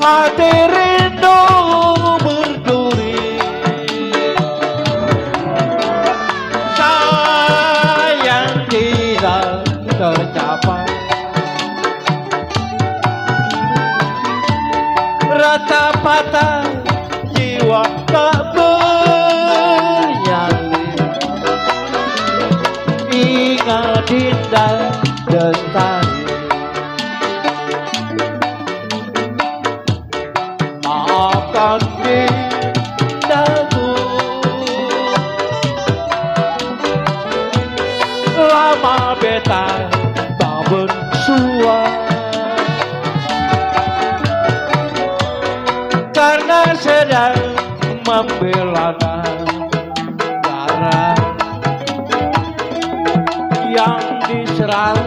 hati rindu berduri. Sayang tidak tercapai, rata patah jiwa tak bernyali. Ingat indah Lestari, maafkan dindaku, lama beta tak bersua, karena sedang membela negara yang diserang